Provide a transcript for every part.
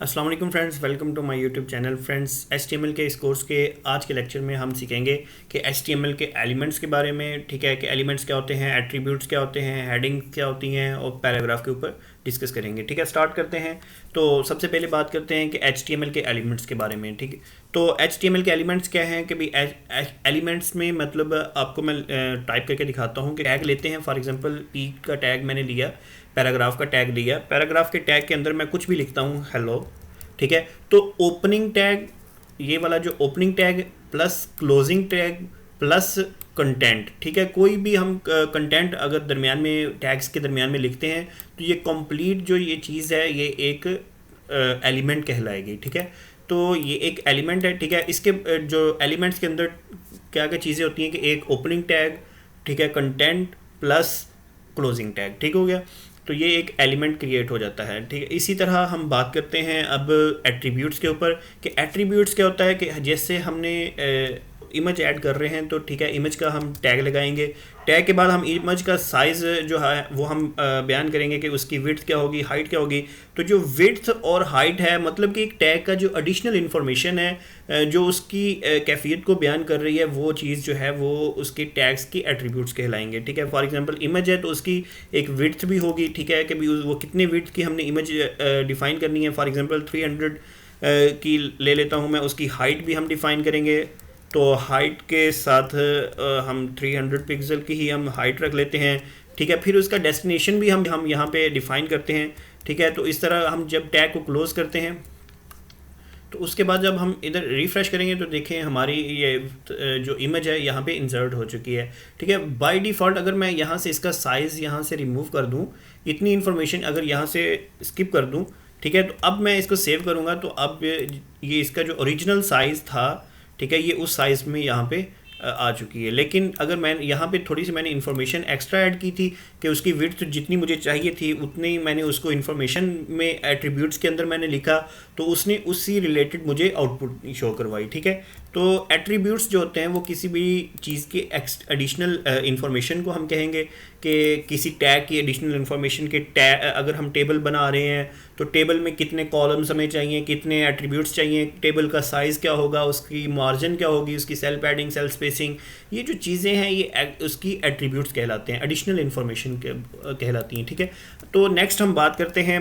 अस्सलाम वालेकुम friends, welcome to my YouTube channel. Friends, HTML के इस कोर्स के आज के लेक्चर में हम सीखेंगे कि HTML के एलिमेंट्स के बारे में। ठीक है कि एलिमेंट्स क्या होते हैं, एट्रीब्यूट्स क्या होते हैं, हेडिंग क्या होती हैं और पैराग्राफ के ऊपर डिस्कस करेंगे। ठीक है, स्टार्ट करते हैं। तो सबसे पहले बात करते हैं कि HTML के एलिमेंट्स के बारे में। ठीक है, तो HTML के एलिमेंट्स क्या हैं कि भाई एलिमेंट्स में मतलब आपको मैं टाइप करके दिखाता हूँ कि टैग लेते हैं। फॉर एग्जांपल पी का टैग मैंने लिया, पैराग्राफ का टैग लिया। पैराग्राफ के टैग के अंदर मैं कुछ भी लिखता हूँ, हेलो। ठीक है, तो ओपनिंग टैग, ये वाला जो opening tag plus closing tag plus content. ठीक है, कोई भी हम कंटेंट अगर दरमियान में टैग्स के दरमियान में लिखते हैं तो ये कंप्लीट जो ये चीज़ है ये एक एलिमेंट कहलाएगी। ठीक है, तो ये एक एलिमेंट है। ठीक है, इसके जो एलिमेंट्स के अंदर क्या क्या चीज़ें होती हैं कि एक ओपनिंग टैग, ठीक है, कंटेंट प्लस क्लोजिंग टैग। ठीक हो गया, तो ये एक एलिमेंट क्रिएट हो जाता है। ठीक है, इसी तरह हम बात करते हैं अब एट्रीब्यूट्स के ऊपर कि एट्रीब्यूट्स क्या होता है कि जैसे हमने इमेज ऐड कर रहे हैं तो ठीक है, इमेज का हम टैग लगाएंगे। टैग के बाद हम इमेज का साइज़ जो है वो हम बयान करेंगे कि उसकी विड्थ क्या होगी, हाइट क्या होगी। तो जो विड्थ और हाइट है मतलब कि एक टैग का जो एडिशनल इन्फॉर्मेशन है जो उसकी कैफियत को बयान कर रही है, वो चीज़ जो है वो उसके टैग्स की एट्रीब्यूट्स कहलाएंगे। ठीक है, फॉर एग्जांपल इमेज है तो उसकी एक विड्थ भी होगी। ठीक है, कि भी वो कितने विड्थ की हमने इमेज डिफ़ाइन करनी है। फॉर एग्जांपल 300 की ले लेता हूँ मैं, उसकी हाइट भी हम डिफ़ाइन करेंगे। तो हाइट के साथ हम 300 पिक्सल की ही हम हाइट रख लेते हैं। ठीक है, फिर उसका डेस्टिनेशन भी हम यहाँ पे डिफ़ाइन करते हैं। ठीक है, तो इस तरह हम जब टैग को क्लोज़ करते हैं तो उसके बाद जब हम इधर रिफ़्रेश करेंगे तो देखें हमारी ये जो इमेज है यहाँ पे इंसर्ट हो चुकी है। ठीक है, बाय डिफ़ॉल्ट अगर मैं यहाँ से इसका साइज़ यहाँ से रिमूव कर दूँ, इतनी इन्फॉर्मेशन अगर यहाँ से स्किप कर दूँ, ठीक है, तो अब मैं इसको सेव करूँगा तो अब ये इसका जो ओरिजिनल साइज़ था, ठीक है, ये उस साइज़ में यहाँ पे आ चुकी है। लेकिन अगर मैं यहाँ पे थोड़ी सी मैंने इन्फॉर्मेशन एक्स्ट्रा ऐड की थी कि उसकी विड्थ जितनी मुझे चाहिए थी उतनी ही मैंने उसको इन्फॉर्मेशन में एट्रीब्यूट्स के अंदर मैंने लिखा, तो उसने उसी रिलेटेड मुझे आउटपुट शो करवाई। ठीक है, तो एट्रीब्यूट्स जो होते हैं वो किसी भी चीज़ की एडिशनल इन्फॉर्मेशन को हम कहेंगे कि किसी टैग की एडिशनल इन्फॉर्मेशन के टैग, अगर हम टेबल बना रहे हैं तो टेबल में कितने कॉलम्स हमें चाहिए, कितने एट्रीब्यूट्स चाहिए, टेबल का साइज़ क्या होगा, उसकी मार्जिन क्या होगी, उसकी सेल पैडिंग, सेल स्पेसिंग, ये जो चीज़ें हैं ये उसकी एट्रीब्यूट्स कहलाते हैं, एडिशनल इन्फॉर्मेशन कहलाती हैं। ठीक है, तो नेक्स्ट हम बात करते हैं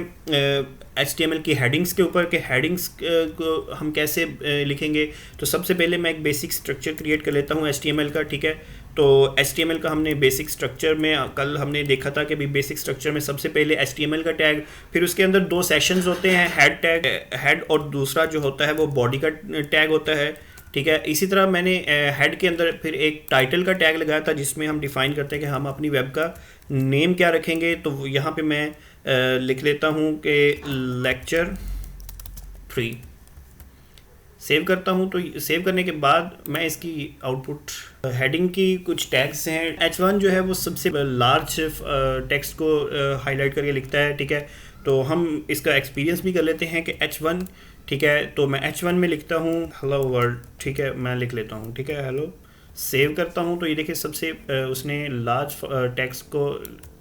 HTML की हेडिंग्स के ऊपर कि हेडिंग्स को हम कैसे लिखेंगे। तो सबसे पहले मैं एक बेसिक स्ट्रक्चर क्रिएट कर लेता हूँ HTML का। ठीक है, तो HTML का हमने बेसिक स्ट्रक्चर में कल हमने देखा था कि भी बेसिक स्ट्रक्चर में सबसे पहले HTML का टैग, फिर उसके अंदर दो सेशंस होते हैं, हेड टैग, हेड, और दूसरा जो होता है वो बॉडी का टैग होता है। ठीक है, इसी तरह मैंने हेड के अंदर फिर एक टाइटल का टैग लगाया था जिसमें हम डिफ़ाइन करते हैं कि हम अपनी वेब का नेम क्या रखेंगे। तो यहाँ पे मैं लिख लेता हूँ कि लेक्चर 3, सेव करता हूँ। तो सेव करने के बाद मैं इसकी आउटपुट हेडिंग की कुछ टैग्स हैं। H1 जो है वो सबसे लार्ज टेक्स्ट को हाईलाइट करके लिखता है। ठीक है, तो हम इसका एक्सपीरियंस भी कर लेते हैं कि H1, ठीक है, तो मैं H1 में लिखता हूँ हेलो वर्ल्ड। ठीक है, मैं लिख लेता हूँ, ठीक है, हेलो। सेव करता हूँ तो ये देखिए सबसे उसने लार्ज टेक्स्ट को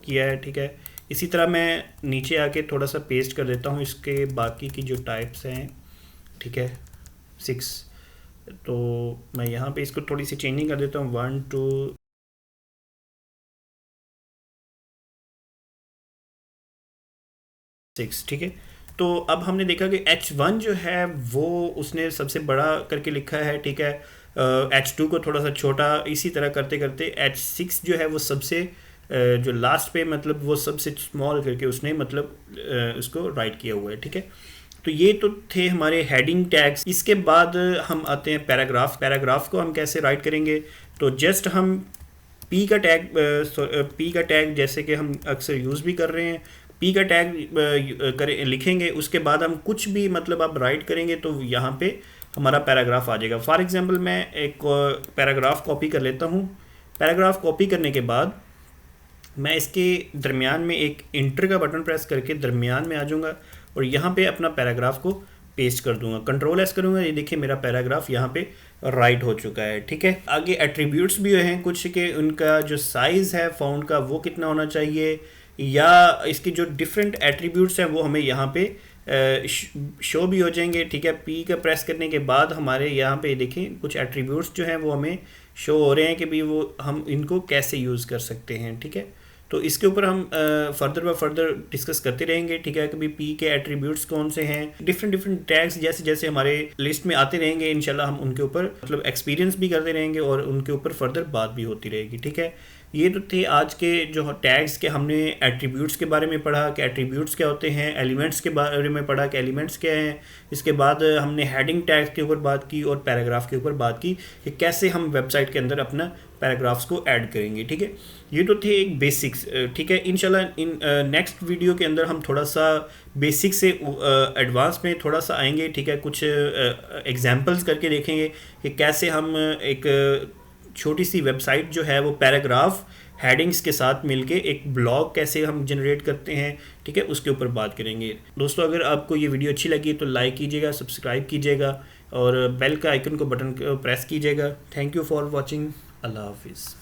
किया है। ठीक है, इसी तरह मैं नीचे आके थोड़ा सा पेस्ट कर देता हूँ इसके बाकी की जो टाइप्स हैं। ठीक है, 6, तो मैं यहाँ पे इसको थोड़ी सी चेंजिंग कर देता हूँ, 1 2 6। ठीक है, तो अब हमने देखा कि H1 जो है वो उसने सबसे बड़ा करके लिखा है। ठीक है, H2 को थोड़ा सा छोटा, इसी तरह करते करते H6 जो है वो सबसे जो लास्ट पे मतलब वो सबसे स्मॉल करके उसने मतलब उसको राइट किया हुआ है। ठीक है, तो ये तो थे हमारे हेडिंग टैग्स। इसके बाद हम आते हैं पैराग्राफ। पैराग्राफ को हम कैसे राइट करेंगे, तो जस्ट हम पी का टैग, पी का टैग जैसे कि हम अक्सर यूज़ भी कर रहे हैं, पी का टैग करें लिखेंगे, उसके बाद हम कुछ भी मतलब आप राइट करेंगे तो यहाँ पे हमारा पैराग्राफ आ जाएगा। फॉर एग्जांपल मैं एक पैराग्राफ कॉपी कर लेता हूँ। पैराग्राफ कॉपी करने के बाद मैं इसके दरमियान में एक इंटर का बटन प्रेस करके दरमियान में आ जाऊँगा और यहाँ पे अपना पैराग्राफ को पेस्ट कर दूंगा। कंट्रोल एस करूँगा, ये देखिए मेरा पैराग्राफ यहाँ पे राइट हो चुका है। ठीक है, आगे एट्रीब्यूट्स भी हैं कुछ के उनका जो साइज़ है फ़ॉन्ट का वो कितना होना चाहिए, या इसकी जो डिफरेंट एट्रीब्यूट्स हैं वो हमें यहाँ पे शो भी हो जाएंगे, ठीक है। पी का प्रेस करने के बाद हमारे यहाँ पे देखें कुछ एट्रीब्यूट्स जो हैं वो हमें शो हो रहे हैं कि भाई वो हम इनको कैसे यूज़ कर सकते हैं, ठीक है। तो इसके ऊपर हम फर्दर व फर्दर डिस्कस करते रहेंगे, ठीक है। कभी पी के एट्रीब्यूट्स कौन से हैं, डिफरेंट डिफरेंट टैग्स जैसे जैसे हमारे लिस्ट में आते रहेंगे, इंशाल्लाह हम उनके ऊपर मतलब एक्सपीरियंस भी करते रहेंगे और उनके ऊपर फर्दर बात भी होती रहेगी, ठीक है। ये तो थे आज के जो टैग्स के, हमने एट्रीब्यूट्स के बारे में पढ़ा कि एट्रीब्यूट्स क्या होते हैं, एलिमेंट्स के बारे में पढ़ा कि एलिमेंट्स क्या हैं। इसके बाद हमने हेडिंग टैग्स के ऊपर बात की और पैराग्राफ के ऊपर बात की कि कैसे हम वेबसाइट के अंदर अपना पैराग्राफ्स को ऐड करेंगे, ठीक है। ये तो थे एक बेसिक्स, ठीक है। इंशाल्लाह इन नेक्स्ट वीडियो के अंदर हम थोड़ा सा बेसिक से एडवांस में थोड़ा सा आएंगे, ठीक है। कुछ एग्जांपल्स करके देखेंगे कि कैसे हम एक छोटी सी वेबसाइट जो है वो पैराग्राफ हेडिंग्स के साथ मिलके एक ब्लॉग कैसे हम जनरेट करते हैं, ठीक है, उसके ऊपर बात करेंगे। दोस्तों अगर आपको ये वीडियो अच्छी लगी तो लाइक कीजिएगा, सब्सक्राइब कीजिएगा और बेल का आइकन को बटन प्रेस कीजिएगा। Thank you for watching. अल्लाह हाफिज़।